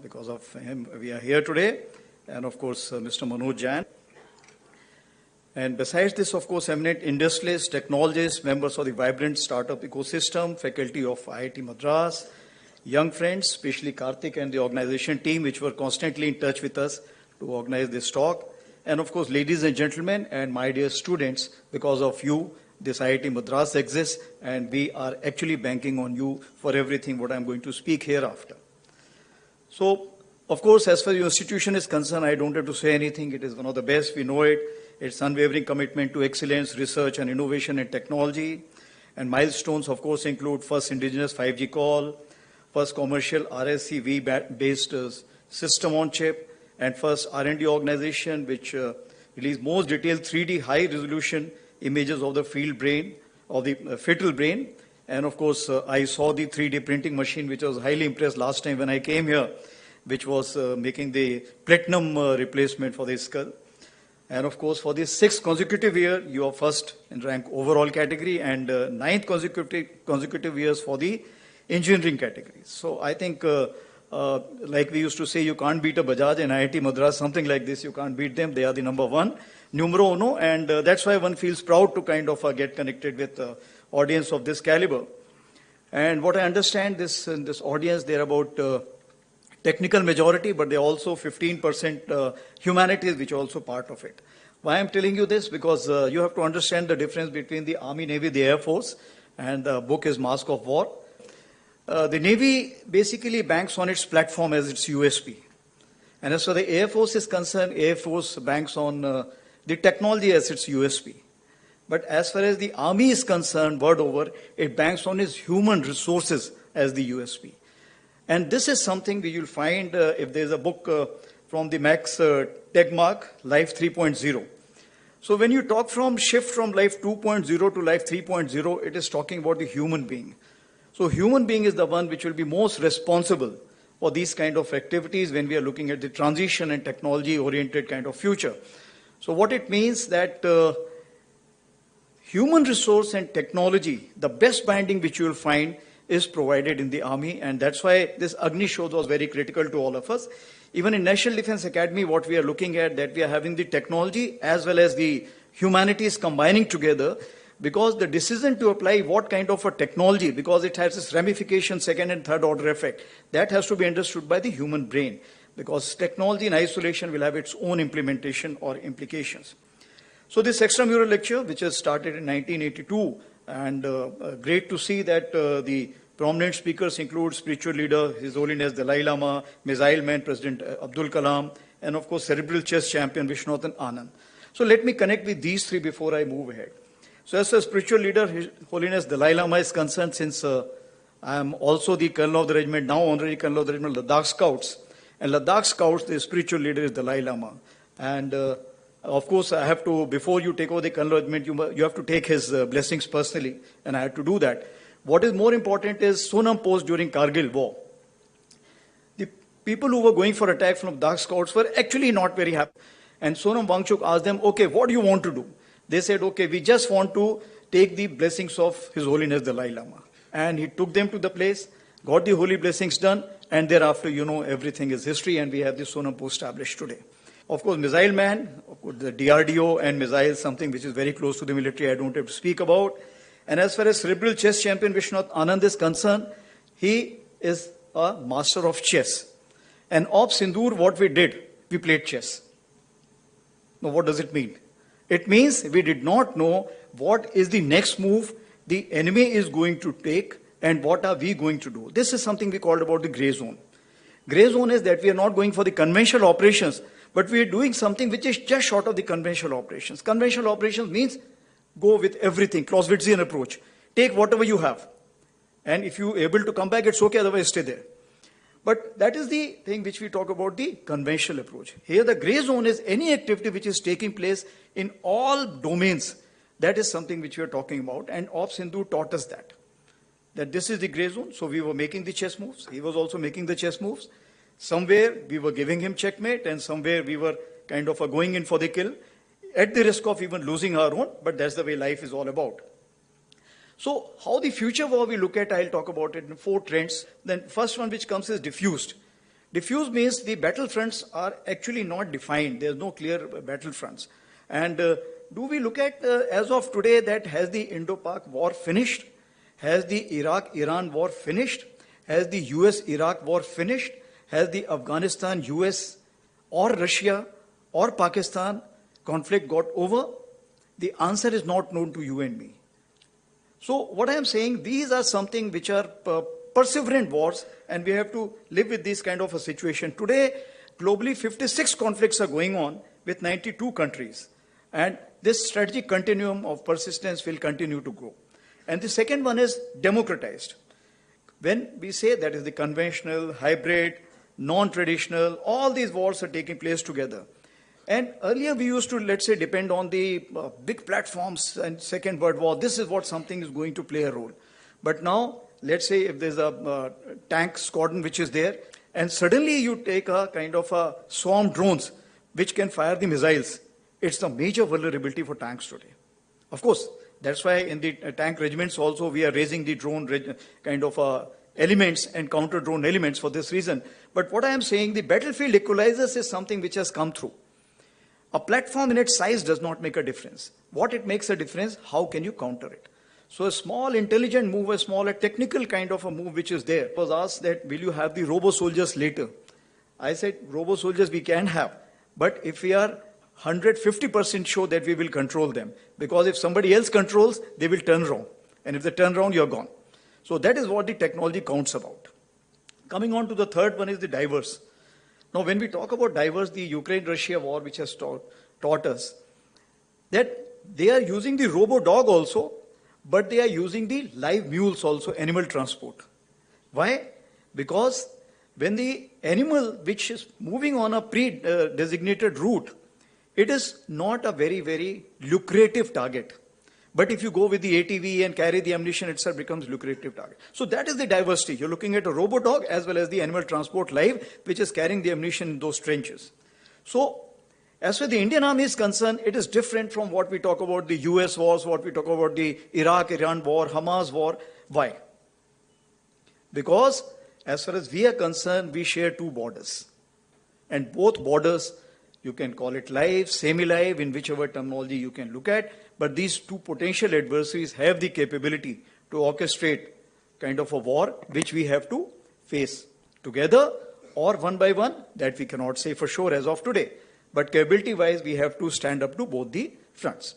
Because of him, we are here today. And of course, Mr. Manoj Jain. And besides this, of course, eminent industrialists, technologists, members of the vibrant startup ecosystem, faculty of IIT Madras, young friends, especially Karthik and the organization team, which were constantly in touch with us to organize this talk. And of course, ladies and gentlemen, and my dear students, because of you, this IIT Madras exists, and we are actually banking on you for everything what I'm going to speak hereafter. So, of course, as far as your institution is concerned, I don't have to say anything. It is one of the best. We know it. Its unwavering commitment to excellence, research, and innovation in technology. And milestones, of course, include first indigenous 5G call, first commercial RSCV-based system on chip, and first R&D organization which released most detailed 3D high-resolution images of the field brain, of the fetal brain. And of course, I saw the 3D printing machine, which I was highly impressed last time when I came here, which was making the platinum replacement for the skull. And of course, for the 6th consecutive year, you are first in rank overall category, and 9th consecutive years for the engineering category. So I think, like we used to say, you can't beat a Bajaj and IIT Madras, something like this, you can't beat them. They are the number one, numero uno, and that's why one feels proud to kind of get connected with audience of this caliber. And what I understand, in this audience, they're about technical majority, but they're also 15% humanities, which are also part of it. Why I'm telling you this? Because you have to understand the difference between the Army, Navy, the Air Force, and the book is Mask of War. The Navy basically banks on its platform as its USP. And as far as the Air Force is concerned, Air Force banks on the technology as its USP. But as far as the Army is concerned, word over, it banks on its human resources as the USP. And this is something that you'll find if there's a book from the Max Tegmark, Life 3.0. So when you talk from shift from Life 2.0 to Life 3.0, it is talking about the human being. So human being is the one which will be most responsible for these kind of activities when we are looking at the transition and technology-oriented kind of future. So what it means that human resource and technology, the best binding which you will find is provided in the Army, and that's why this Agni Shodh was very critical to all of us. Even in National Defense Academy, what we are looking at, that we are having the technology as well as the humanities combining together, because the decision to apply what kind of a technology, because it has this ramification, second and third order effect, that has to be understood by the human brain, because technology in isolation will have its own implementation or implications. So this extramural lecture, which has started in 1982, and great to see that the prominent speakers include spiritual leader, His Holiness Dalai Lama, Missile Man President Abdul Kalam, and of course cerebral chess champion Viswanathan Anand. So let me connect with these three before I move ahead. So as a spiritual leader, His Holiness Dalai Lama is concerned, since I am also the Colonel of the Regiment, now Honorary Colonel of the Regiment, Ladakh Scouts. And Ladakh Scouts, the spiritual leader is Dalai Lama. And of course, I have to, before you take over the Colonel Regiment, you have to take his blessings personally, and I had to do that. What is more important is Sonam Post during Kargil war. The people who were going for attack from Ladakh Scouts were actually not very happy. And Sonam Wangchuk asked them, okay, what do you want to do? They said, okay, we just want to take the blessings of His Holiness Dalai Lama. And he took them to the place, got the holy blessings done, and thereafter, you know, everything is history, and we have the Sonam Post established today. Of course, Missile Man, of course, the DRDO and missiles, something which is very close to the military, I don't have to speak about. And as far as cerebral chess champion Viswanathan Anand is concerned, he is a master of chess. And of Sindoor, what we did, we played chess. Now, what does it mean? It means we did not know what is the next move the enemy is going to take and what are we going to do. This is something we called about the gray zone. Gray zone is that we are not going for the conventional operations, but we are doing something which is just short of the conventional operations. Conventional operations means go with everything, Clausewitzian approach. Take whatever you have. And if you are able to come back, it's okay, otherwise stay there. But that is the thing which we talk about, the conventional approach. Here the gray zone is any activity which is taking place in all domains. That is something which we are talking about. And Op Sindhu taught us that this is the gray zone. So we were making the chess moves. He was also making the chess moves. Somewhere we were giving him checkmate, and somewhere we were kind of going in for the kill, at the risk of even losing our own, but that's the way life is all about. So how the future war we look at, I'll talk about it in 4 trends. Then first one which comes is diffused. Diffuse means the battlefronts are actually not defined. There's no clear battlefronts. And do we look at, as of today, that has the Indo-Pak war finished? Has the Iraq-Iran war finished? Has the US-Iraq war finished? Has the Afghanistan-US or Russia or Pakistan conflict got over? The answer is not known to you and me. So what I am saying, these are something which are perseverant wars, and we have to live with this kind of a situation. Today, globally, 56 conflicts are going on with 92 countries. And this strategic continuum of persistence will continue to grow. And the second one is democratized. When we say that is the conventional, hybrid, non-traditional, all these wars are taking place together. And earlier we used to, let's say, depend on the big platforms and Second World War. This is what something is going to play a role. But now, let's say if there's a tank squadron which is there, and suddenly you take a kind of a swarm drones which can fire the missiles, it's a major vulnerability for tanks today. Of course, that's why in the tank regiments also we are raising the drone kind of elements and counter-drone elements for this reason. But what I am saying, the battlefield equalizers is something which has come through. A platform in its size does not make a difference. What it makes a difference, how can you counter it? So a small intelligent move, a smaller technical kind of a move which is there, was asked that will you have the robo-soldiers later? I said robo-soldiers we can have, but if we are 150% sure that we will control them, because if somebody else controls, they will turn around. And if they turn around, you're gone. So that is what the technology counts about. Coming on to the third one is the diverse. Now, when we talk about diverse, the Ukraine-Russia war, which has taught us that they are using the robo-dog also, but they are using the live mules also, animal transport. Why? Because when the animal which is moving on a pre-designated route, it is not a very, very lucrative target. But if you go with the ATV and carry the ammunition, itself becomes lucrative target. So that is the diversity. You're looking at a robo-dog as well as the animal transport live, which is carrying the ammunition in those trenches. So as far as the Indian Army is concerned, it is different from what we talk about the US wars, what we talk about the Iraq-Iran war, Hamas war. Why? Because as far as we are concerned, we share two borders. And both borders, you can call it live, semi-live, in whichever terminology you can look at. But these two potential adversaries have the capability to orchestrate kind of a war which we have to face together or one by one. That we cannot say for sure as of today. But capability-wise, we have to stand up to both the fronts.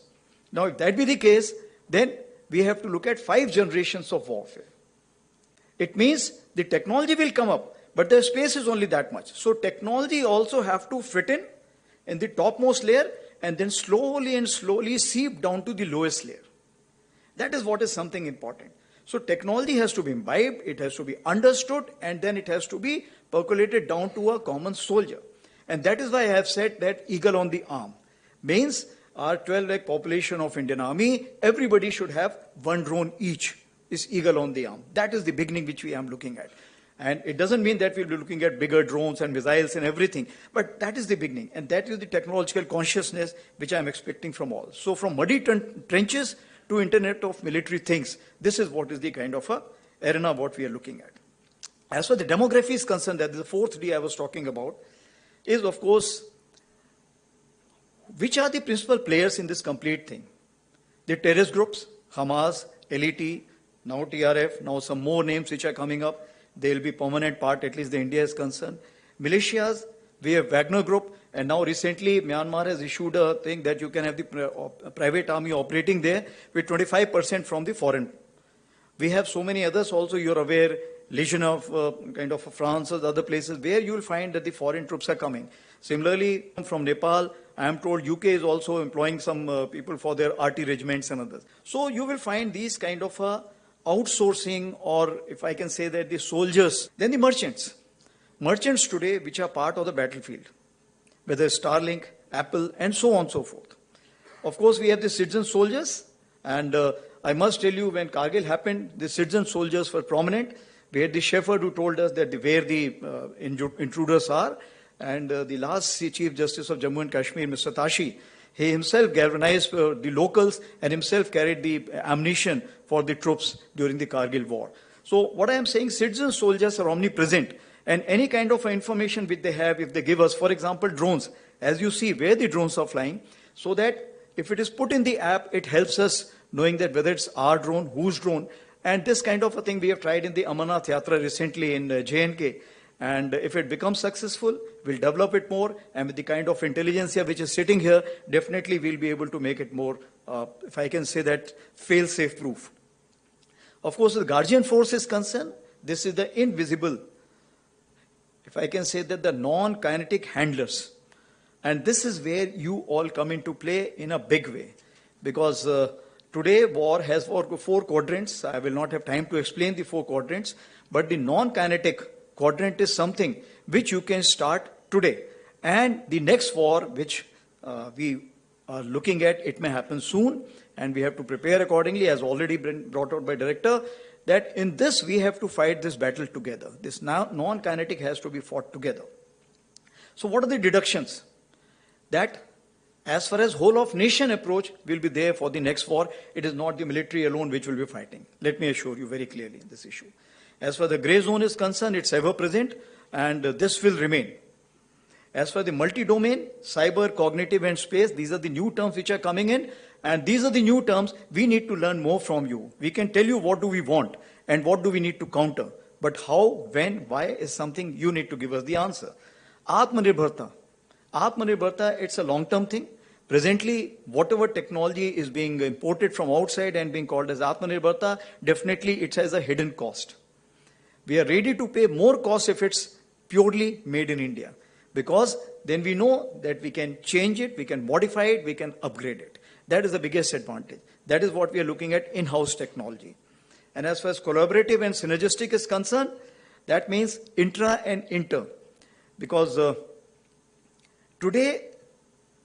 Now, if that be the case, then we have to look at 5 generations of warfare. It means the technology will come up, but the space is only that much. So technology also have to fit in the topmost layer and then slowly and slowly seep down to the lowest layer. That is what is something important. So technology has to be imbibed, it has to be understood, and then it has to be percolated down to a common soldier. And that is why I have said that eagle on the arm. Means our 12 lakh population of Indian Army, everybody should have one drone each, is eagle on the arm. That is the beginning which we are looking at. And it doesn't mean that we'll be looking at bigger drones and missiles and everything, but that is the beginning. And that is the technological consciousness which I'm expecting from all. So from muddy trenches to Internet of military things, this is what is the kind of a arena what we are looking at. As far as the demography is concerned, that is the fourth D I was talking about, is of course, which are the principal players in this complete thing? The terrorist groups, Hamas, LET, now TRF, now some more names which are coming up. They will be permanent part, at least the India is concerned. Militias, we have Wagner Group, and now recently Myanmar has issued a thing that you can have the private army operating there with 25% from the foreign. We have so many others also, you're aware, Legion of kind of France or other places where you will find that the foreign troops are coming. Similarly, from Nepal, I am told UK is also employing some people for their RT regiments and others. So you will find these kind of outsourcing, or if I can say that the soldiers, then the merchants. Merchants today which are part of the battlefield, whether Starlink, Apple, and so on and so forth. Of course, we have the citizen soldiers, and I must tell you, when Kargil happened, the citizen soldiers were prominent. We had the shepherd who told us that where the intruders are, and the last Chief Justice of Jammu and Kashmir, Mr. Tashi, he himself galvanized the locals and himself carried the ammunition for the troops during the Kargil war. So what I am saying, citizen soldiers are omnipresent, And any kind of information which they have, if they give us, for example, drones, as you see where the drones are flying, so that if it is put in the app, it helps us knowing that whether it's our drone, whose drone. And this kind of a thing we have tried in the Amarnath Yatra recently in J&K. And if it becomes successful, we'll develop it more. And with the kind of intelligence here which is sitting here, definitely we'll be able to make it more, if I can say that, fail-safe proof. Of course, the Guardian Force is concerned. This is the invisible, if I can say that, the non-kinetic handlers. And this is where you all come into play in a big way. Because today war has four quadrants. I will not have time to explain the four quadrants. But the non-kinetic quadrant is something which you can start today. And the next war, which we are looking at, it may happen soon. And we have to prepare accordingly, as already been brought out by Director, that in this we have to fight this battle together. This non-kinetic has to be fought together. So what are the deductions? That as far as whole of nation approach will be there for the next war, it is not the military alone which will be fighting. Let me assure you very clearly in this issue. As far as the grey zone is concerned, it's ever present and this will remain. As for the multi-domain, cyber, cognitive and space, these are the new terms which are coming in, and these are the new terms we need to learn more from you. We can tell you what do we want and what do we need to counter, but how, when, why is something you need to give us the answer. Atmanirbharta. Atmanirbharta, it's a long-term thing. Presently, whatever technology is being imported from outside and being called as Atmanirbharta, definitely it has a hidden cost. We are ready to pay more cost if it's purely made in India, because then we know that we can change it, we can modify it, we can upgrade it. That is the biggest advantage. That is what we are looking at, in-house technology. And as far as collaborative and synergistic is concerned, that means intra and inter. Because today,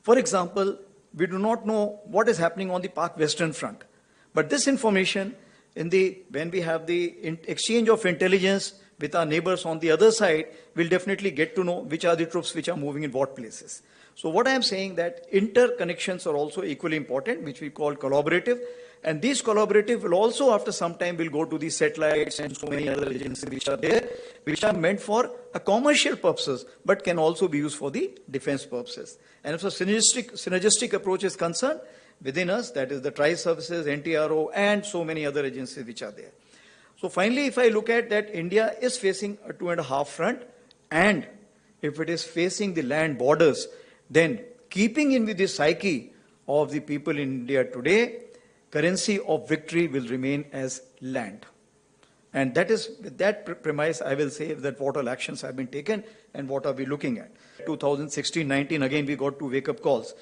for example, we do not know what is happening on the Pak Western Front. But this information, when we have the exchange of intelligence with our neighbors on the other side, we'll definitely get to know which are the troops which are moving in what places. So what I am saying that interconnections are also equally important, which we call collaborative. And these collaborative will also, after some time, will go to the satellites and so many other agencies which are there, which are meant for a commercial purposes, but can also be used for the defense purposes. And if a synergistic approach is concerned, within us, that is the Tri-Services, NTRO, and so many other agencies which are there. So finally, if I look at that, India is facing a 2.5 front, and if it is facing the land borders, then keeping in with the psyche of the people in India today, currency of victory will remain as land. And that is, with that premise, I will say that what all actions have been taken and what are we looking at. 2016-19, again, we got 2 wake-up calls.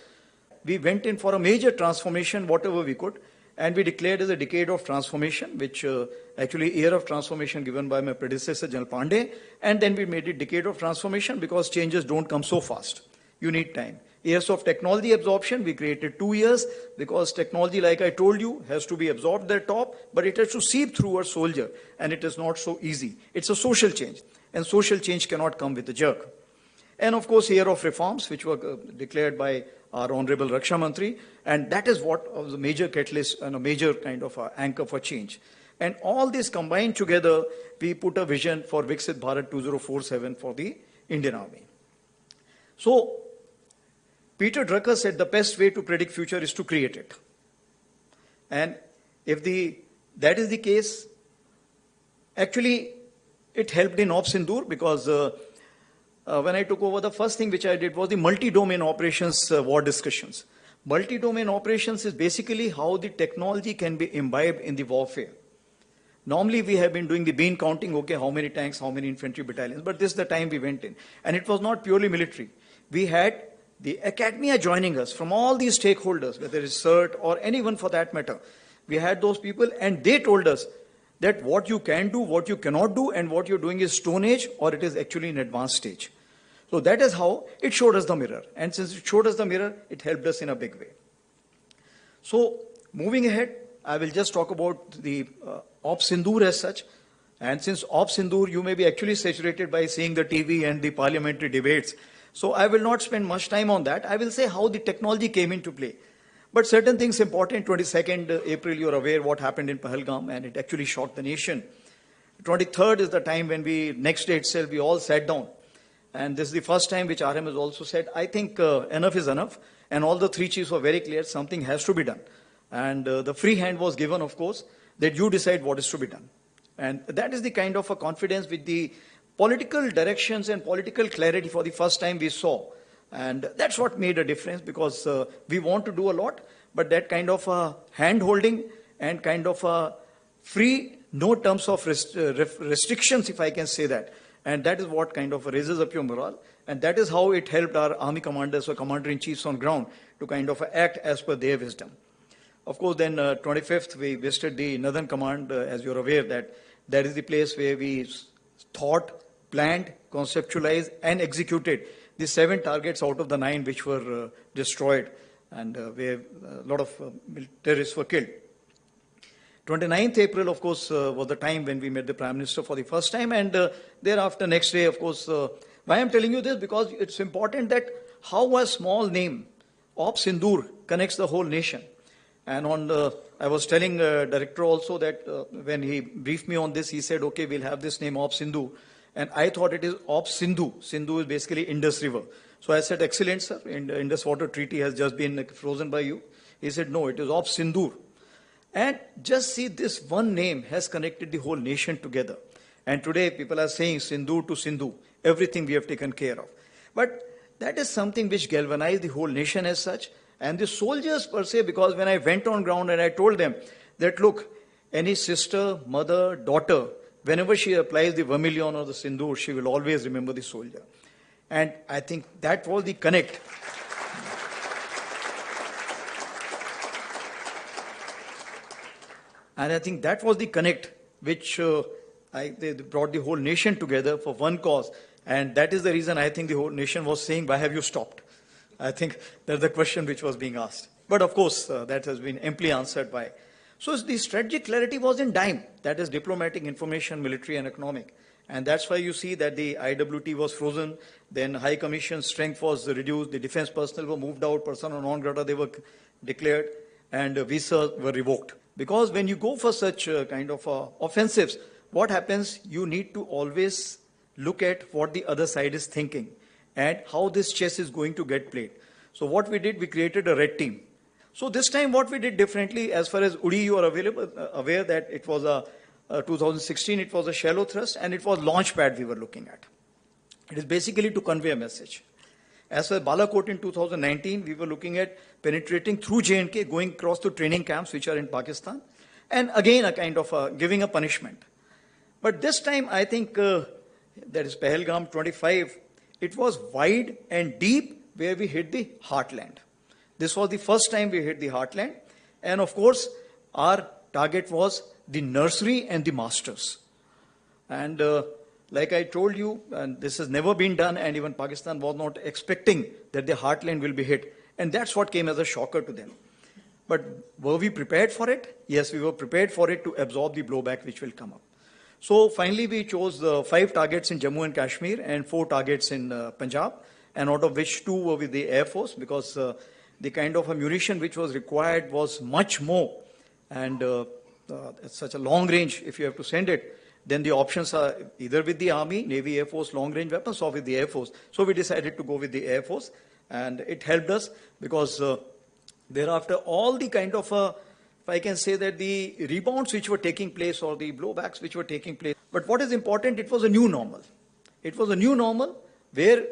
We went in for a major transformation, whatever we could, and we declared as a decade of transformation, which actually year of transformation given by my predecessor, General Pandey, and then we made it decade of transformation because changes don't come so fast. You need time. Years of technology absorption, we created 2 years because technology, like I told you, has to be absorbed at the top, but it has to seep through a soldier, and it is not so easy. It's a social change, and social change cannot come with a jerk. And of course, year of reforms, which were declared by our Honorable Raksha Mantri, and that is what was a major catalyst and a major kind of anchor for change. And all this combined together, we put a vision for Viksit Bharat 2047 for the Indian Army. So, Peter Drucker said the best way to predict future is to create it. And if that is the case, actually, it helped in Op Sindoor because when I took over, the first thing which I did was the multi-domain operations war discussions. Multi-domain operations is basically how the technology can be imbibed in the warfare. Normally, we have been doing the bean counting, okay, how many tanks, how many infantry battalions, but this is the time we went in. And it was not purely military. We had the academia joining us from all these stakeholders, whether it's CERT or anyone for that matter. We had those people and they told us that what you can do, what you cannot do, and what you're doing is Stone Age or it is actually in advanced stage. So that is how it showed us the mirror. And since it showed us the mirror, it helped us in a big way. So moving ahead, I will just talk about the Op Sindoor as such. And since Op Sindoor, you may be actually saturated by seeing the TV and the parliamentary debates. So I will not spend much time on that. I will say how the technology came into play. But certain things important. 22nd April, you're aware what happened in Pahalgam, and it actually shocked the nation. 23rd is the time when next day itself, we all sat down. And this is the first time which RM has also said, I think enough is enough. And all the three chiefs were very clear, something has to be done. And the free hand was given, of course, that you decide what is to be done. And that is the kind of a confidence with the political directions and political clarity for the first time we saw. And that's what made a difference, because we want to do a lot, but that kind of hand-holding and kind of free, no terms of restrictions, if I can say that. And that is what kind of raises up your morale. And that is how it helped our army commanders or commander-in-chiefs on ground to kind of act as per their wisdom. Of course, then 25th, we visited the Northern Command, as you're aware, that is the place where we thought, planned, conceptualized, and executed the 7 targets out of the 9 which were destroyed, and where a lot of terrorists were killed. 29th April, of course, was the time when we met the Prime Minister for the first time, and thereafter, next day, of course, why I'm telling you this? Because it's important that how a small name, Op Sindoor, connects the whole nation. And I was telling director also that when he briefed me on this, he said, okay, we'll have this name Op Sindhu. And I thought it is Op Sindhu. Sindhu is basically Indus River. So I said, excellent, sir. Indus Water Treaty has just been frozen by you. He said, no, it is Op Sindoor. And just see, this one name has connected the whole nation together. And today people are saying Sindoor to Sindhu, everything we have taken care of. But that is something which galvanized the whole nation as such. And the soldiers per se, because when I went on ground and I told them that, look, any sister, mother, daughter, whenever she applies the vermilion or the sindoor, she will always remember the soldier. And I think that was the connect. And I think that was the connect which they brought the whole nation together for one cause. And that is the reason I think the whole nation was saying, why have you stopped? I think that's the question which was being asked. But of course, that has been amply answered by. So the strategic clarity was in dime. That is diplomatic, information, military and economic. And that's why you see that the IWT was frozen. Then High Commission strength was reduced. The defense personnel were moved out. Persona non grata, they were declared. And visas were revoked. Because when you go for such kind of offensives, what happens? You need to always look at what the other side is thinking and how this chess is going to get played. So what we did, we created a red team. So this time what we did differently, as far as Uri, you are aware that it was 2016, it was a shallow thrust and it was launch pad we were looking at. It is basically to convey a message. As for Balakot in 2019, we were looking at penetrating through J&K, going across to training camps which are in Pakistan, and again a kind of giving a punishment. But this time I think that is Pahalgam 25, it was wide and deep where we hit the heartland. This was the first time we hit the heartland. And of course, our target was the nursery and the masters. And like I told you, and this has never been done, and even Pakistan was not expecting that the heartland will be hit. And that's what came as a shocker to them. But were we prepared for it? Yes, we were prepared for it to absorb the blowback which will come up. So finally, we chose 5 targets in Jammu and Kashmir and 4 targets in Punjab, and out of which 2 were with the Airforce, because the kind of ammunition which was required was much more. And at such a long range, if you have to send it, then the options are either with the Army, Navy, Air Force, long-range weapons, or with the Air Force. So we decided to go with the Air Force, and it helped us because thereafter all the kind of if I can say that the rebounds which were taking place or the blowbacks which were taking place. But what is important, it was a new normal. It was a new normal where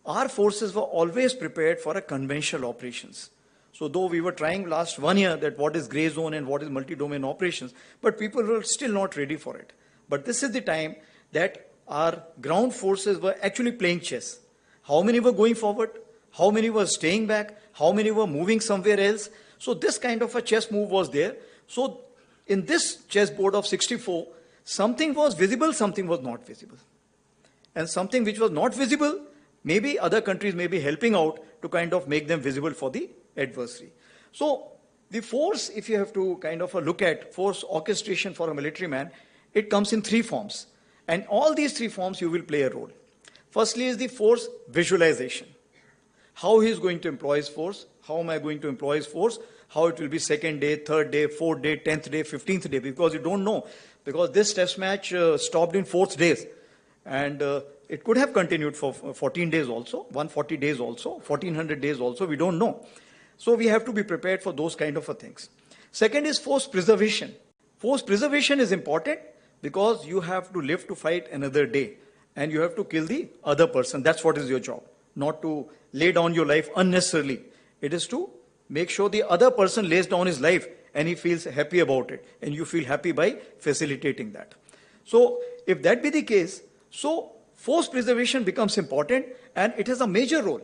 our forces were always prepared for a conventional operations. So though we were trying last 1 year that what is grey zone and what is multi-domain operations, but people were still not ready for it. But this is the time that our ground forces were actually playing chess. How many were going forward? How many were staying back? How many were moving somewhere else? So this kind of a chess move was there. So in this chessboard of 64, something was visible, something was not visible. And something which was not visible, maybe other countries may be helping out to kind of make them visible for the adversary. So the force, if you have to kind of look at force orchestration for a military man, it comes in 3 forms. And all these 3 forms you will play a role. Firstly is the force visualization. How he is going to employ his force, how am I going to employ his force, how it will be 2nd day, 3rd day, 4th day, 10th day, 15th day, because you don't know. because this test match stopped in 4th days. And it could have continued for 14 days also, 140 days also, 1400 days also, we don't know. So we have to be prepared for those kind of things. Second is force preservation. Force preservation is important because you have to live to fight another day and you have to kill the other person. That's what is your job. Not to lay down your life unnecessarily. It is to make sure the other person lays down his life and he feels happy about it. And you feel happy by facilitating that. So if that be the case, so force preservation becomes important and it has a major role.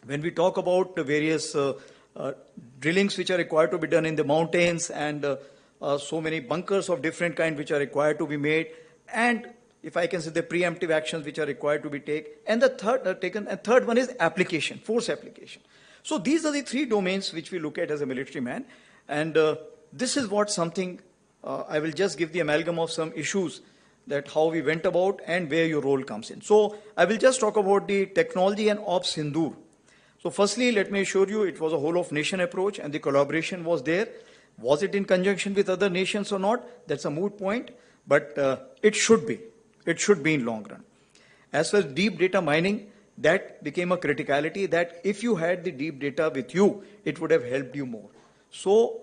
When we talk about the various drillings which are required to be done in the mountains and so many bunkers of different kind which are required to be made, and if I can say the preemptive actions which are required to be taken, and the third one is application, force application. So these are the three domains which we look at as a military man, and this is what something I will just give the amalgam of some issues that how we went about and where your role comes in. So I will just talk about the technology and Ops Sindoor. So firstly, let me assure you, it was a whole of nation approach and the collaboration was there. Was it in conjunction with other nations or not? That's a moot point, but it should be. It should be in long run. As far as deep data mining, that became a criticality that if you had the deep data with you, it would have helped you more. So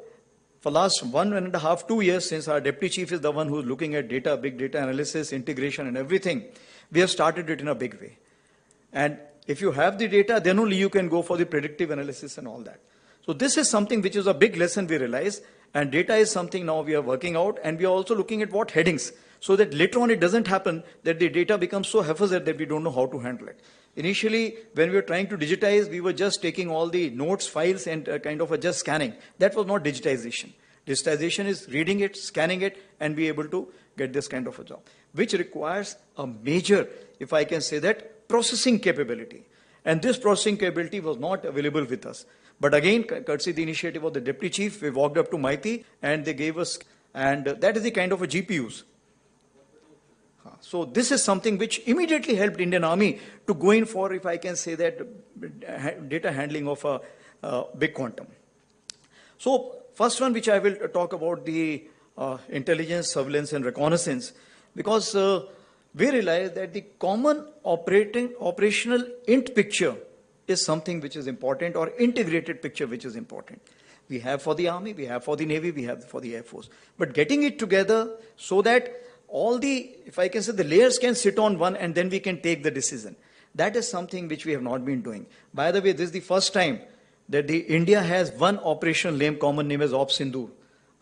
for last 1.5, 2 years, since our deputy chief is the one who's looking at data, big data analysis, integration and everything, we have started it in a big way. And if you have the data, then only you can go for the predictive analysis and all that. So this is something which is a big lesson we realize, and data is something now we are working out, and we are also looking at what headings, so that later on it doesn't happen that the data becomes so haphazard that we don't know how to handle it. Initially, when we were trying to digitize, we were just taking all the notes, files, and kind of just scanning. That was not digitization. Digitization is reading it, scanning it, and be able to get this kind of a job, which requires a major, if I can say that, processing capability. And this processing capability was not available with us. But again, courtesy the initiative of the deputy chief, we walked up to IIT and they gave us, and that is the kind of a GPUs. So this is something which immediately helped Indian Army to go in for, if I can say that, data handling of a big quantum. So first one which I will talk about the intelligence, surveillance and reconnaissance, because we realize that the common operational int picture is something which is important, or integrated picture which is important. We have for the Army, we have for the Navy, we have for the Air Force. But getting it together so that all the, if I can say, the layers can sit on one and then we can take the decision. That is something which we have not been doing. By the way, this is the first time that the India has one operational name, common name as Ops Sindoor.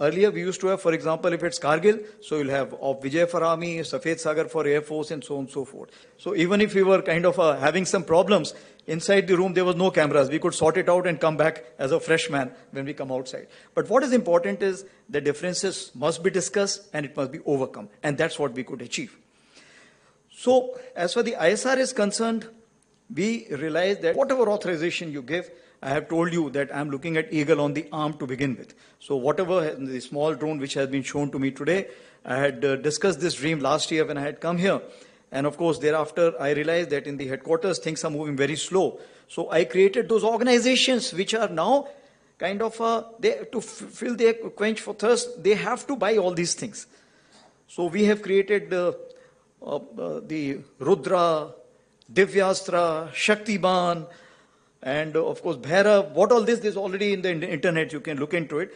Earlier we used to have, for example, if it's Kargil, so you'll have Op Vijay for Army, Safed Sagar for Air Force, and so on and so forth. So even if we were kind of having some problems, inside the room there was no cameras. We could sort it out and come back as a fresh man when we come outside. But what is important is the differences must be discussed and it must be overcome. And that's what we could achieve. So as far as the ISR is concerned, we realize that whatever authorization you give, I have told you that I'm looking at Eagle on the arm to begin with. So whatever the small drone which has been shown to me today, I had discussed this dream last year when I had come here. And of course, thereafter, I realized that in the headquarters, things are moving very slow. So I created those organizations which are now kind of, to fill their quench for thirst, they have to buy all these things. So we have created the Rudra, Divyastra, Shaktiban, and of course, Bhairav. What all this is already in the internet, you can look into it.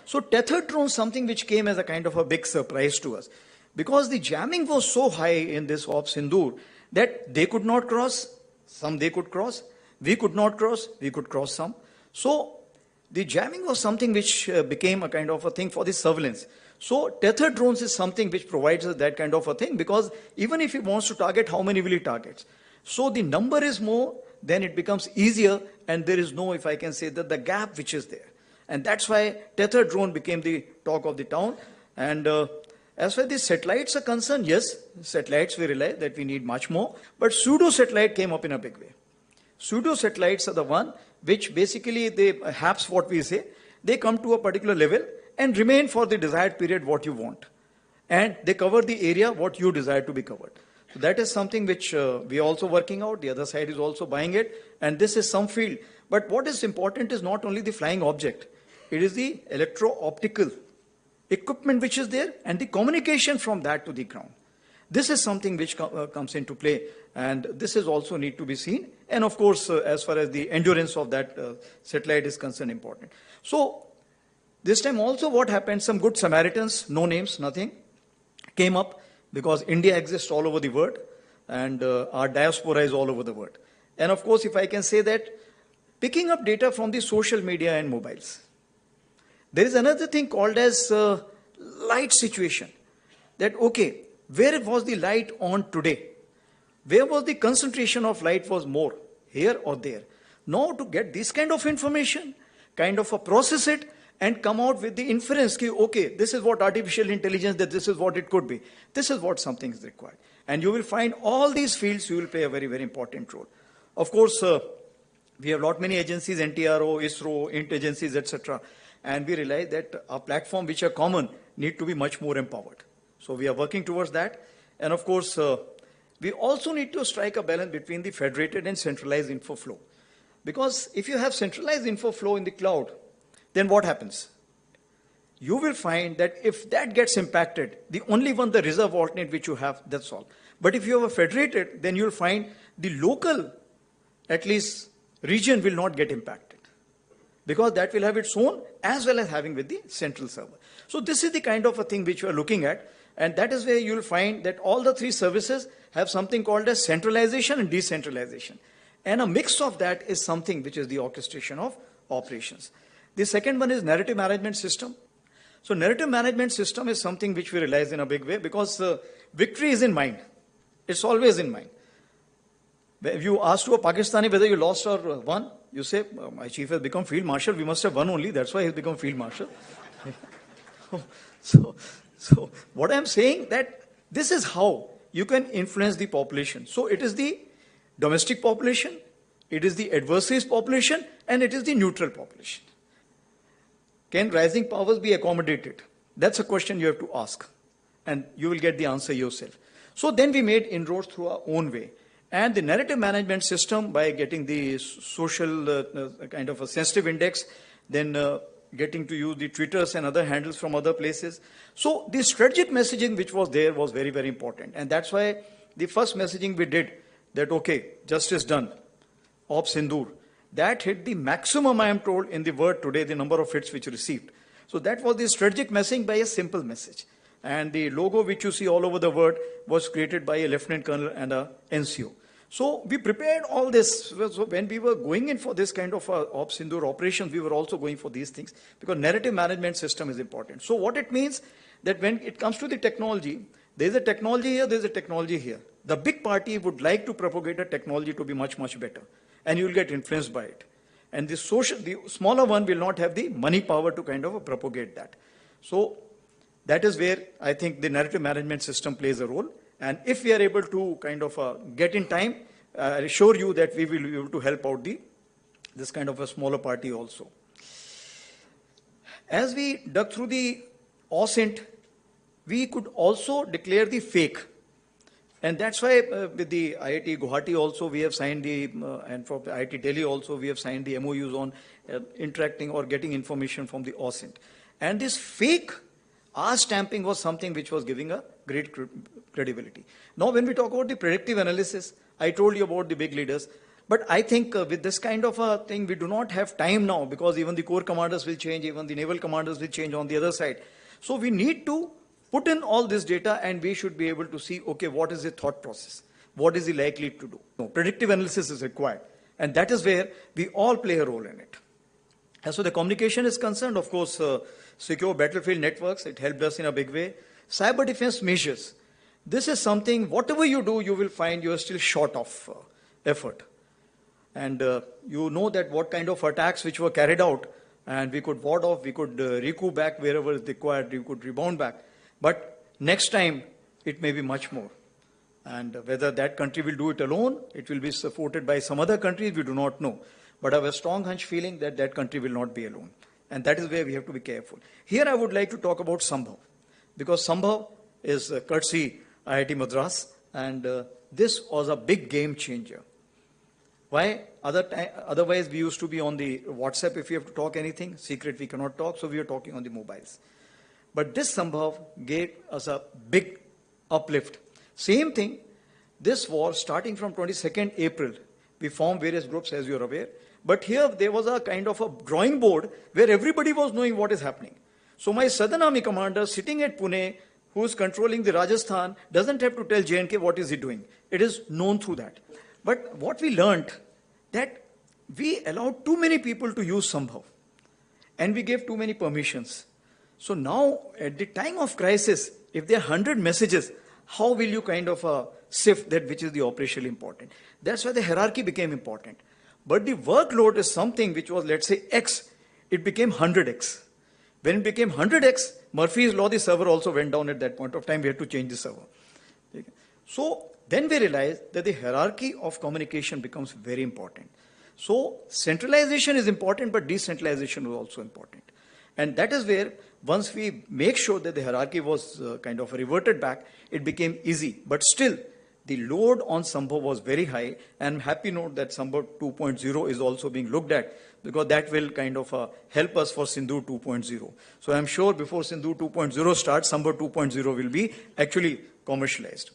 So tethered drone, something which came as a kind of a big surprise to us. Because the jamming was so high in this Ops Sindoor that they could not cross, some they could cross, we could not cross, we could cross some. So the jamming was something which became a kind of a thing for the surveillance. So tethered drones is something which provides us that kind of a thing, because even if he wants to target, how many will he target? So the number is more, then it becomes easier, and there is no, if I can say that, the gap which is there. And that's why tethered drone became the talk of the town. And as far as the satellites are concerned, yes, satellites we realize that we need much more, but pseudo-satellite came up in a big way. Pseudo-satellites are the one which basically, they perhaps what we say, they come to a particular level and remain for the desired period what you want. And they cover the area what you desire to be covered. So that is something which we are also working out. The other side is also buying it. And this is some field. But what is important is not only the flying object. It is the electro-optical equipment which is there, and the communication from that to the ground. This is something which comes into play, and this is also need to be seen. And of course, as far as the endurance of that satellite is concerned, important. So this time also what happened, some good Samaritans, no names, nothing, came up, because India exists all over the world, and our diaspora is all over the world. And of course, if I can say that, picking up data from the social media and mobiles. There is another thing called as light situation. That, okay, where was the light on today? Where was the concentration of light was more, here or there? Now to get this kind of information, kind of process it, and come out with the inference, ki, okay, this is what artificial intelligence, that this is what it could be. This is what something is required. And you will find all these fields, you will play a very, very important role. Of course, we have lot many agencies, NTRO, ISRO, INT agencies, etc. And we realize that our platform, which are common, need to be much more empowered. So we are working towards that. And of course, we also need to strike a balance between the federated and centralized info flow. Because if you have centralized info flow in the cloud, then what happens? You will find that if that gets impacted, the only one, the reserve alternate which you have, that's all. But if you have a federated, then you'll find the local, at least region, will not get impacted. Because that will have its own, as well as having with the central server. So this is the kind of a thing which we are looking at. And that is where you'll find that all the three services have something called as centralization and decentralization. And a mix of that is something which is the orchestration of operations. The second one is narrative management system. So narrative management system is something which we realize in a big way, because victory is in mind. It's always in mind. If you ask to a Pakistani whether you lost or won, you say, my chief has become field marshal, we must have won only, that's why he's become field marshal. So what I'm saying, that this is how you can influence the population. So it is the domestic population, it is the adversaries population, and it is the neutral population. Can rising powers be accommodated? That's a question you have to ask, and you will get the answer yourself. So then we made inroads through our own way. And the narrative management system, by getting the social kind of a sensitive index, then getting to use the Twitters and other handles from other places. So the strategic messaging which was there was very, very important. And that's why the first messaging we did, that okay, justice done, Op Sindoor, that hit the maximum, I am told, in the world today, the number of hits which received. So that was the strategic messaging by a simple message. And the logo which you see all over the world was created by a lieutenant colonel and a NCO. So we prepared all this. So when we were going in for this kind of Op Sindoor operations, we were also going for these things, because narrative management system is important. So what it means, that when it comes to the technology, there is a technology here, there is a technology here. The big party would like to propagate a technology to be much, much better, and you will get influenced by it. And the smaller one will not have the money power to kind of propagate that. So that is where I think the narrative management system plays a role. And if we are able to kind of get in time, I assure you that we will be able to help out this kind of a smaller party also. As we dug through the OSINT, we could also declare the fake. And that's why with the IIT Guwahati also we have signed and for the IIT Delhi also we have signed the MOUs on interacting or getting information from the OSINT. And this fake R stamping was something which was giving a great credibility. Now when we talk about the predictive analysis, I told you about the big leaders. But I think with this kind of a thing, we do not have time now, because even the corps commanders will change, even the naval commanders will change on the other side. So we need to put in all this data, and we should be able to see, okay, what is the thought process? What is he likely to do? No, predictive analysis is required. And that is where we all play a role in it. As so the communication is concerned, of course, secure battlefield networks, it helped us in a big way. Cyber defense measures. This is something, whatever you do, you will find you are still short of effort. And you know that what kind of attacks which were carried out, and we could ward off, we could recoup back wherever is required, we could rebound back. But next time, it may be much more. And whether that country will do it alone, it will be supported by some other countries, we do not know. But I have a strong hunch feeling that that country will not be alone. And that is where we have to be careful. Here I would like to talk about Sambhav, because Sambhav is courtesy IIT Madras, and this was a big game changer. Why? Otherwise, we used to be on the WhatsApp if we have to talk anything. Secret, we cannot talk, so we are talking on the mobiles. But this Sambhav gave us a big uplift. Same thing, this war starting from 22nd April, we formed various groups as you are aware. But here there was a kind of a drawing board where everybody was knowing what is happening. So my Southern Army commander sitting at Pune, who is controlling the Rajasthan, doesn't have to tell J&K what is he doing. It is known through that. But what we learned, that we allowed too many people to use Sambhav. And we gave too many permissions. So now, at the time of crisis, if there are 100 messages, how will you kind of sift that which is the operationally important? That's why the hierarchy became important. But the workload is something which was, let's say, X. It became 100X. When it became 100X, Murphy's law, the server also went down at that point of time. We had to change the server. So then we realized that the hierarchy of communication becomes very important. So centralization is important, but decentralization was also important. And that is where, once we make sure that the hierarchy was kind of reverted back, it became easy. But still, the load on Sambhav was very high. And I'm happy to note that Sambhav 2.0 is also being looked at, because that will kind of help us for Sindoor 2.0. So I'm sure before Sindoor 2.0 starts, Sambhav 2.0 will be actually commercialized.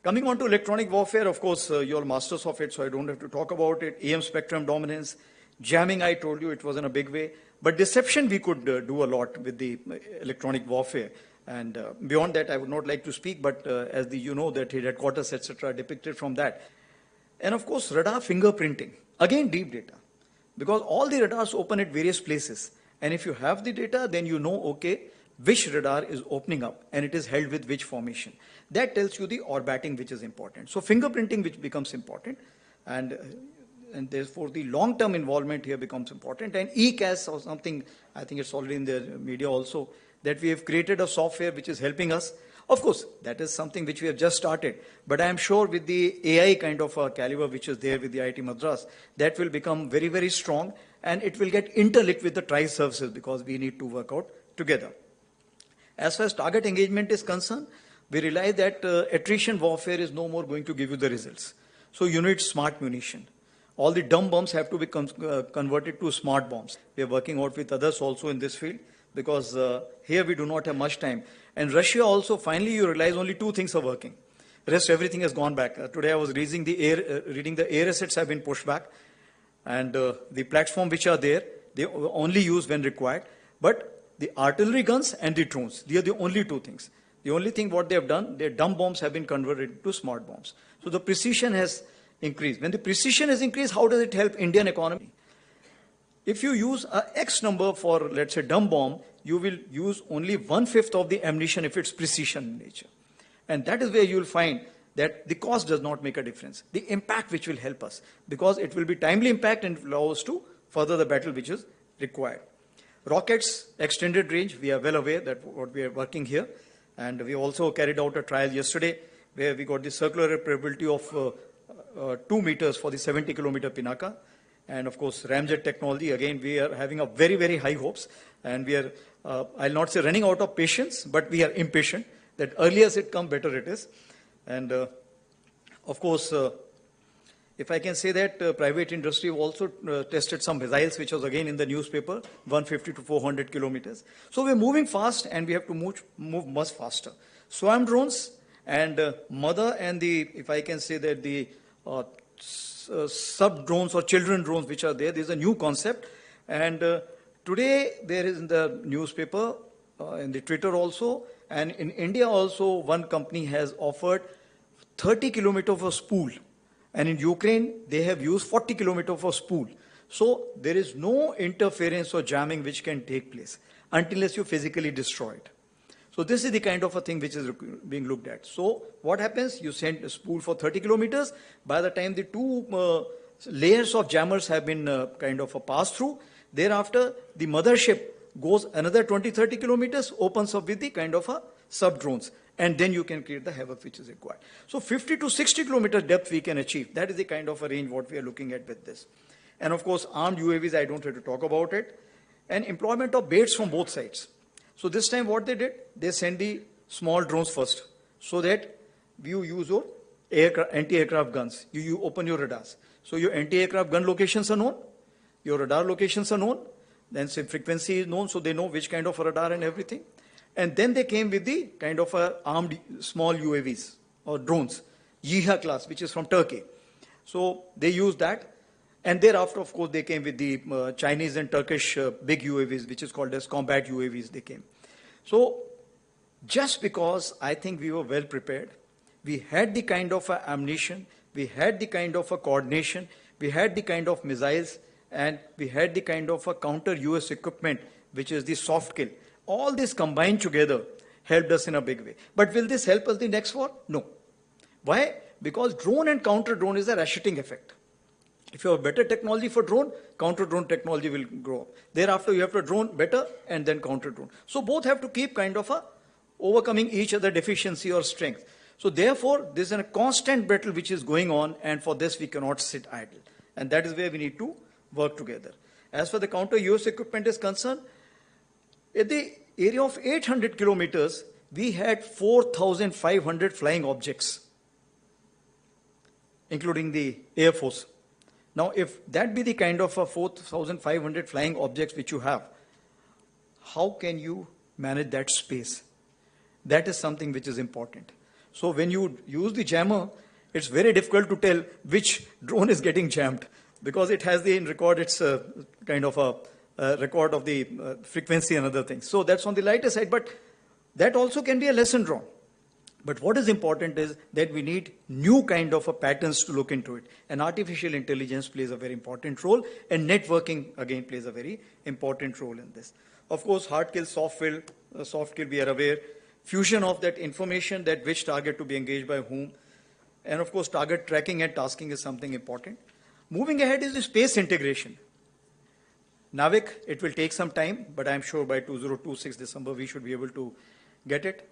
Coming on to electronic warfare, of course, you're masters of it, so I don't have to talk about it. EM spectrum dominance, jamming, I told you, it was in a big way. But deception, we could do a lot with the electronic warfare. And beyond that, I would not like to speak, but as you know, that his headquarters, etc., depicted from that. And of course, radar fingerprinting, again, deep data. Because all the radars open at various places. And if you have the data, then you know, okay, which radar is opening up and it is held with which formation. That tells you the orbiting which is important. So fingerprinting which becomes important, and therefore the long-term involvement here becomes important. And ECAS or something, I think it's already in the media also, that we have created a software which is helping us. Of course, that is something which we have just started. But I am sure with the AI kind of a caliber which is there with the IIT Madras, that will become very, very strong, and it will get interlinked with the TRI services, because we need to work out together. As far as target engagement is concerned, we realize that attrition warfare is no more going to give you the results. So you need smart munition. All the dumb bombs have to be converted to smart bombs. We are working out with others also in this field, because here we do not have much time. And Russia also, finally you realize only two things are working. The rest, everything has gone back. Today I was reading the air assets have been pushed back. And the platform which are there, they only use when required. But the artillery guns and the drones, they are the only two things. The only thing what they have done, their dumb bombs have been converted into smart bombs. So the precision has increased. When the precision is increased, how does it help Indian economy? If you use a X number for, let's say, dumb bomb, you will use only 1/5 of the ammunition if it's precision in nature. And that is where you will find that the cost does not make a difference. The impact which will help us, because it will be timely impact and allow us to further the battle which is required. Rockets, extended range, we are well aware that what we are working here. And we also carried out a trial yesterday where we got the circular reparability of 2 meters for the 70-kilometer Pinaka. And of course, ramjet technology, again, we are having a very, very high hopes. And we are, I'll not say running out of patience, but we are impatient that earlier as it comes, better it is. And of course, if I can say that private industry also tested some missiles, which was again in the newspaper, 150 to 400 kilometers. So we're moving fast, and we have to move much faster. Swarm drones and mother and the, if I can say that the sub drones or children drones which are there, there's a new concept. And today there is in the newspaper, in the Twitter also, and in India also, one company has offered 30 kilometers of spool. And in Ukraine, they have used 40 kilometers for spool. So there is no interference or jamming which can take place unless you physically destroy it. So this is the kind of a thing which is being looked at. So what happens? You send a spool for 30 kilometers. By the time the two layers of jammers have been kind of passed through, thereafter the mothership goes another 20-30 kilometers, opens up with the kind of a sub-drones. And then you can create the havoc which is required. So 50 to 60 kilometer depth we can achieve. That is the kind of a range what we are looking at with this. And of course, armed UAVs, I don't have to talk about it. And employment of baits from both sides. So this time what they did, they send the small drones first, so that you use your anti-aircraft guns. You open your radars. So your anti-aircraft gun locations are known, your radar locations are known, then say frequency is known, so they know which kind of radar and everything. And then they came with the kind of armed small UAVs or drones, Yiha class, which is from Turkey. So they used that. And thereafter, of course, they came with the Chinese and Turkish big UAVs, which is called as combat UAVs, they came. So just because I think we were well prepared, we had the kind of ammunition, we had the kind of coordination, we had the kind of missiles, and we had the kind of counter-US equipment, which is the soft kill. All this combined together helped us in a big way. But will this help us the next war? No. Why? Because drone and counter-drone is a ratcheting effect. If you have better technology for drone, counter-drone technology will grow up. Thereafter, you have to drone better and then counter-drone. So both have to keep kind of overcoming each other deficiency or strength. So therefore, this is a constant battle which is going on, and for this we cannot sit idle. And that is where we need to work together. As for the counter-US equipment is concerned, in the area of 800 kilometers, we had 4,500 flying objects, including the Airforce. Now, if that be the kind of 4,500 flying objects which you have, how can you manage that space? That is something which is important. So when you use the jammer, it's very difficult to tell which drone is getting jammed, because it has the record, it's kind of a record of the frequency and other things. So that's on the lighter side, but that also can be a lesson drawn. But what is important is that we need new kind of patterns to look into it. And artificial intelligence plays a very important role, and networking again plays a very important role in this. Of course, hard kill, soft kill, we are aware. Fusion of that information, that which target to be engaged by whom. And of course, target tracking and tasking is something important. Moving ahead is the space integration. NAVIC, it will take some time, but I'm sure by 2026 December, we should be able to get it.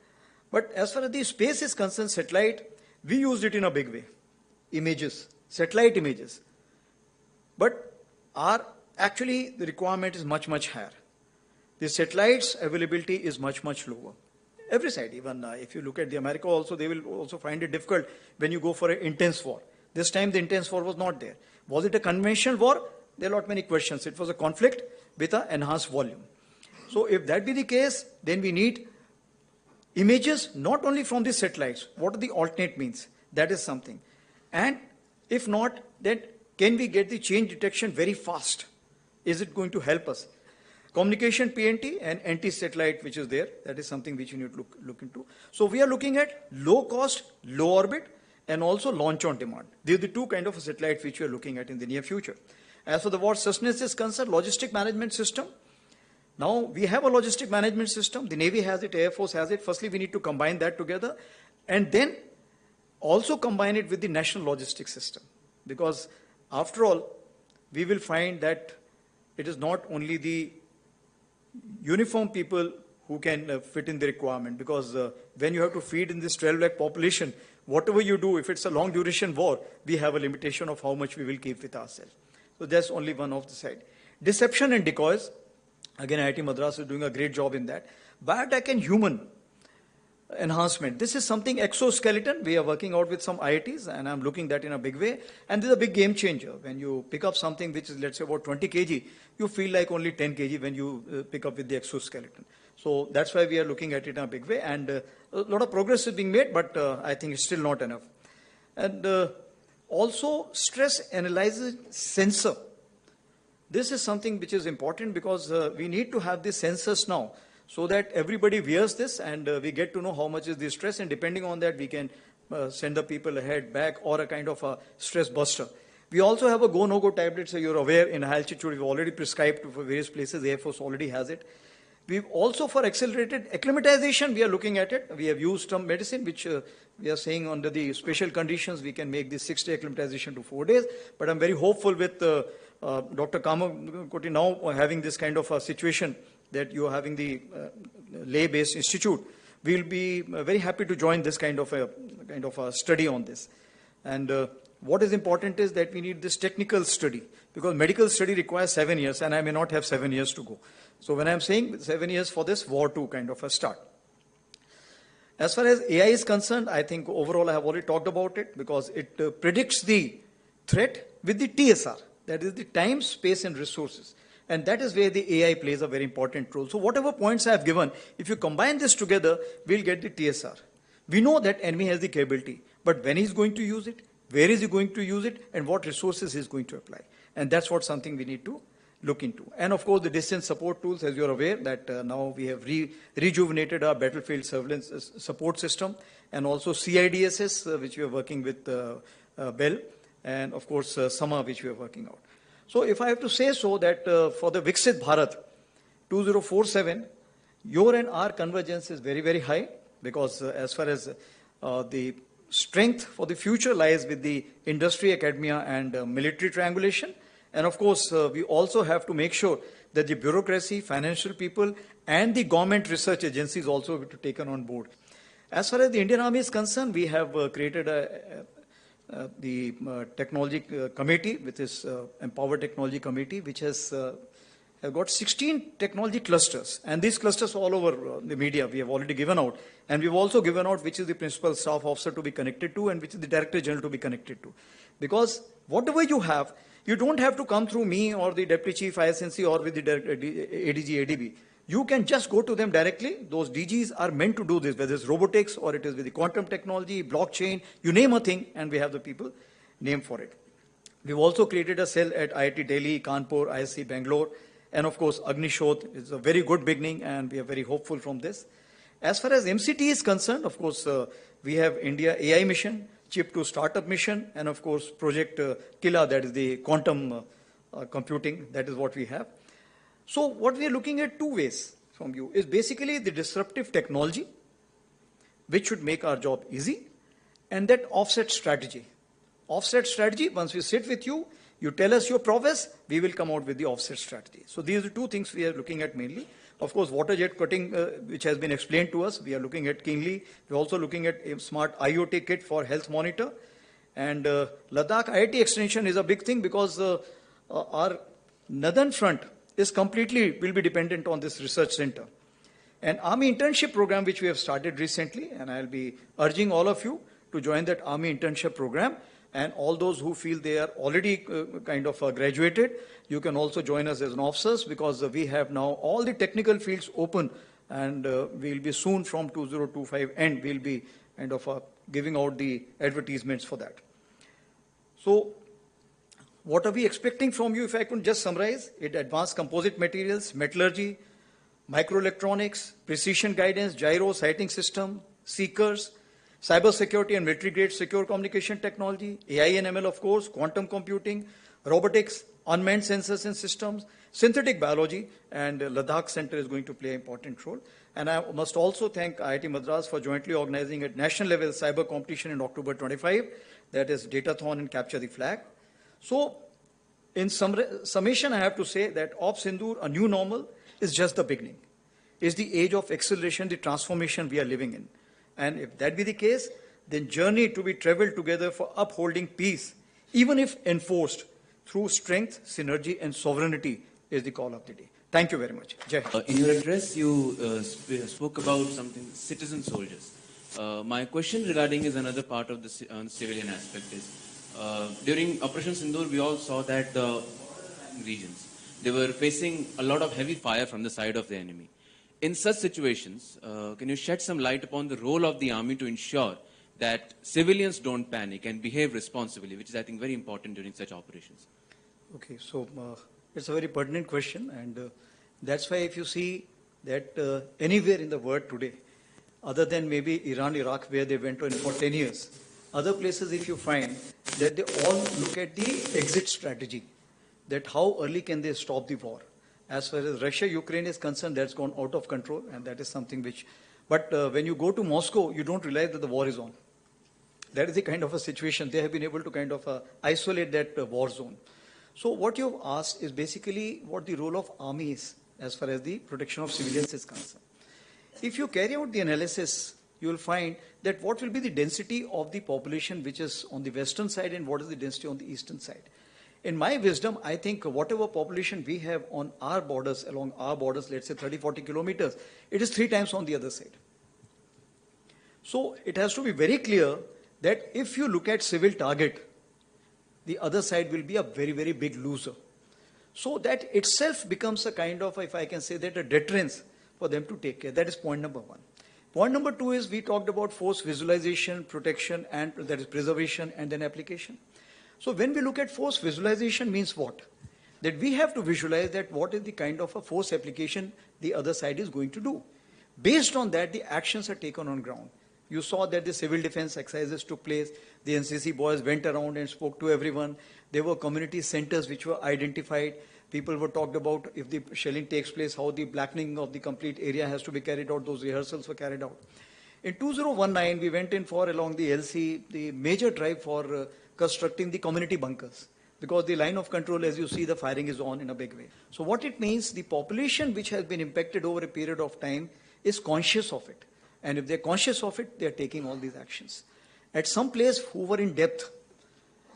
But as far as the space is concerned, satellite, we used it in a big way. Images, satellite images. But actually the requirement is much, much higher. The satellites availability is much, much lower. Every side, even if you look at the America also, they will also find it difficult when you go for an intense war. This time the intense war was not there. Was it a conventional war? There are not many questions. It was a conflict with an enhanced volume. So if that be the case, then we need images not only from the satellites. What are the alternate means? That is something. And if not, then can we get the change detection very fast? Is it going to help us? Communication PNT and anti-satellite which is there, that is something which you need to look into. So we are looking at low cost, low orbit, and also launch on demand. These are the two kind of satellites which we are looking at in the near future. As for the war sustenance is concerned, logistic management system. Now, we have a logistic management system. The Navy has it, Air Force has it. Firstly, we need to combine that together, and then also combine it with the national logistics system. Because after all, we will find that it is not only the uniform people who can fit in the requirement. Because when you have to feed in this 12 lakh population, whatever you do, if it's a long duration war, we have a limitation of how much we will keep with ourselves. So that's only one of the side. Deception and decoys. Again, IIT Madras is doing a great job in that. Biotech and human enhancement. This is something exoskeleton. We are working out with some IITs, and I'm looking that in a big way. And this is a big game changer. When you pick up something which is, let's say, about 20 kg, you feel like only 10 kg when you pick up with the exoskeleton. So that's why we are looking at it in a big way. And a lot of progress is being made, but I think it's still not enough. And also stress analysis sensor. This is something which is important, because we need to have the sensors now, so that everybody wears this and we get to know how much is the stress, and depending on that we can send the people ahead, back, or a kind of a stress buster. We also have a go, no-go tablet, so you're aware in high altitude we've already prescribed for various places. The Air Force already has it. We've also, for accelerated acclimatization, we are looking at it. We have used some medicine which we are saying under the special conditions we can make this 6-day acclimatization to 4 days. But I'm very hopeful with Dr. Kamakoti now having this kind of a situation that you are having the lay-based institute. We'll be very happy to join this kind of a study on this. And what is important is that we need this technical study, because medical study requires 7 years, and I may not have 7 years to go. So when I'm saying 7 years for this war to kind of a start. As far as AI is concerned, I think overall I have already talked about it, because it predicts the threat with the TSR, that is the time, space and resources. And that is where the AI plays a very important role. So whatever points I have given, if you combine this together, we'll get the TSR. We know that enemy has the capability, but when he's going to use it, where is he going to use it, and what resources he's going to apply. And that's what something we need to look into. And of course, the distance support tools, as you're aware, that now we have rejuvenated our battlefield surveillance support system, and also CIDSS, which we are working with Bell, and of course, Sama, which we are working out. So if I have to say so, that for the Viksit Bharat 2047, your and our convergence is very, very high, because as far as the strength for the future lies with the industry, academia, and military triangulation. And of course, we also have to make sure that the bureaucracy, financial people, and the government research agencies also have to be taken on board. As far as the Indian Army is concerned, we have created the technology committee, which is Empower Technology Committee, which has got 16 technology clusters. And these clusters all over the media we have already given out. And we've also given out which is the principal staff officer to be connected to and which is the director general to be connected to. Because whatever you have, you don't have to come through me or the deputy chief ISNC or with the ADG, ADB. You can just go to them directly. Those DGs are meant to do this, whether it's robotics or it is with the quantum technology, blockchain, you name a thing, and we have the people named for it. We've also created a cell at IIT Delhi, Kanpur, ISC Bangalore, and of course, Agnishodh is a very good beginning, and we are very hopeful from this. As far as MCT is concerned, of course, we have India AI mission, Chip to Startup mission, and of course, Project Kila, that is the quantum computing, that is what we have. So what we are looking at two ways from you is basically the disruptive technology, which should make our job easy, and that offset strategy. Offset strategy, once we sit with you, you tell us your prowess, we will come out with the offset strategy. So these are the two things we are looking at mainly. Of course, water jet cutting, which has been explained to us, we are looking at keenly. We're also looking at a smart IoT kit for health monitor. And Ladakh IIT extension is a big thing because our northern front is completely, will be dependent on this research center. And Army internship program, which we have started recently, and I'll be urging all of you to join that Army internship program. And all those who feel they are already graduated, you can also join us as an officers, because we have now all the technical fields open, and we'll be soon from 2025 end, we'll be giving out the advertisements for that. So what are we expecting from you? If I could just summarize it: advanced composite materials, metallurgy, microelectronics, precision guidance, gyro sighting system, seekers, cyber security and military grade secure communication technology, AI and ML, of course, quantum computing, robotics, unmanned sensors and systems, synthetic biology, and Ladakh Center is going to play an important role. And I must also thank IIT Madras for jointly organizing at national level cyber competition in October 25, that is Datathon and Capture the Flag. So in summation, I have to say that Ops Sindoor, a new normal, is just the beginning. It's the age of acceleration, the transformation we are living in. And if that be the case, then journey to be traveled together for upholding peace, even if enforced through strength, synergy, and sovereignty, is the call of the day. Thank you very much. Jai. In your address, you spoke about something, citizen soldiers. My question regarding is another part of the civilian aspect is, during Operation Sindoor, we all saw that the regions, they were facing a lot of heavy fire from the side of the enemy. In such situations, can you shed some light upon the role of the army to ensure that civilians don't panic and behave responsibly, which is, I think, very important during such operations? Okay, so it's a very pertinent question, and that's why if you see that anywhere in the world today, other than maybe Iran, Iraq, where they went on for 10 years, other places if you find that they all look at the exit strategy, that how early can they stop the war. As far as Russia, Ukraine is concerned, that's gone out of control, and that is something which, but when you go to Moscow, you don't realize that the war is on. That is the kind of a situation. They have been able to isolate that war zone. So what you've asked is basically what the role of army is as far as the protection of civilians is concerned. If you carry out the analysis, you will find that what will be the density of the population which is on the western side and what is the density on the eastern side. In my wisdom, I think whatever population we have on our borders, along our borders, let's say 30, 40 kilometers, it is 3 times on the other side. So it has to be very clear that if you look at civil target, the other side will be a very, very big loser. So that itself becomes a kind of, if I can say that, a deterrence for them to take care. That is point number one. Point number two is we talked about force visualization, protection, and that is preservation and then application. So when we look at force visualization means what? That we have to visualize that what is the kind of a force application the other side is going to do. Based on that, the actions are taken on ground. You saw that the civil defense exercises took place. The NCC boys went around and spoke to everyone. There were community centers which were identified. People were talked about if the shelling takes place, how the blackening of the complete area has to be carried out. Those rehearsals were carried out. In 2019, we went in for, along the LC, the major drive for constructing the community bunkers. Because the line of control, as you see, the firing is on in a big way. So what it means, the population which has been impacted over a period of time is conscious of it. And if they're conscious of it, they're taking all these actions. At some place who were in depth,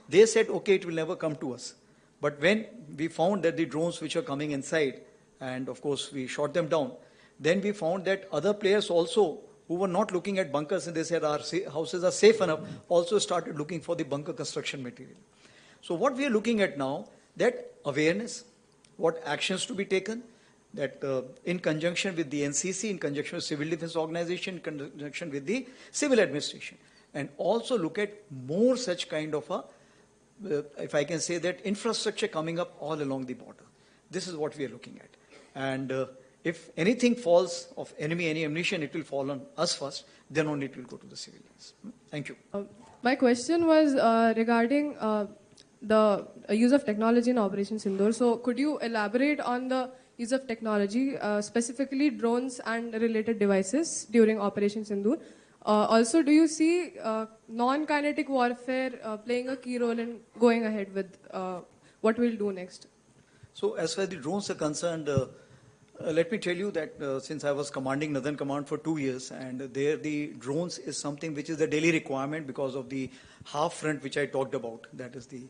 they said, okay, it will never come to us. But when we found that the drones which are coming inside, and of course we shot them down, then we found that other players also who were not looking at bunkers and they said our houses are safe enough, also started looking for the bunker construction material. So what we are looking at now, that awareness, what actions to be taken, that in conjunction with the NCC, in conjunction with civil defense organization, in conjunction with the civil administration, and also look at more such kind of a, if I can say that, infrastructure coming up all along the border. This is what we are looking at. And if anything falls of enemy, any ammunition, it will fall on us first, then only it will go to the civilians. Thank you. My question was regarding the use of technology in Operation Sindoor. So could you elaborate on the use of technology, specifically drones and related devices during Operation Sindoor? Also, do you see non-kinetic warfare playing a key role in going ahead with what we'll do next? So as far as the drones are concerned, let me tell you that since I was commanding Northern Command for 2 years, and there the drones is something which is the daily requirement because of the half front which I talked about, that is the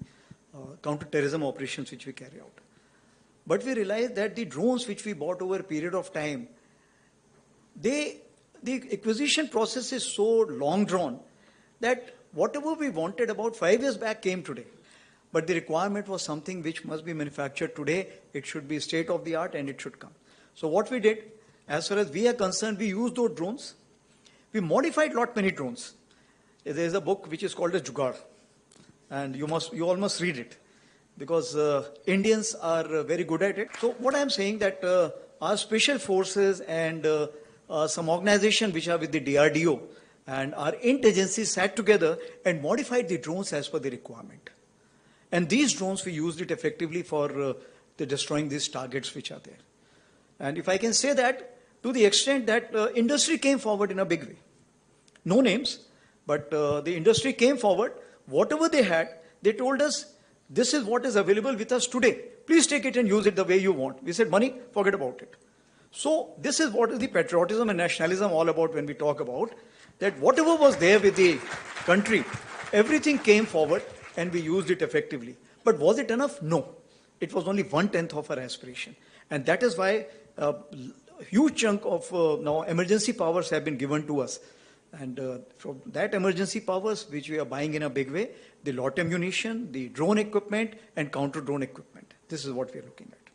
counter-terrorism operations which we carry out. But we realized that the drones which we bought over a period of time, the acquisition process is so long drawn that whatever we wanted about 5 years back came today. But the requirement was something which must be manufactured today. It should be state of the art and it should come. So what we did, as far as we are concerned, we used those drones. We modified many drones. There is a book which is called as Jugaad, and you all must read it because Indians are very good at it. So what I am saying that our special forces and some organization which are with the DRDO and our intelligence sat together and modified the drones as per the requirement. And these drones, we used it effectively for the destroying these targets which are there. And if I can say that, to the extent that industry came forward in a big way. No names, but the industry came forward. Whatever they had, they told us, this is what is available with us today. Please take it and use it the way you want. We said, money, forget about it. So this is what is the patriotism and nationalism all about when we talk about that whatever was there with the country, everything came forward and we used it effectively. But was it enough? No. It was only 1/10 of our aspiration. And that is why a huge chunk of now emergency powers have been given to us. And from that emergency powers, which we are buying in a big way, the lot ammunition, the drone equipment, and counter-drone equipment. This is what we are looking at.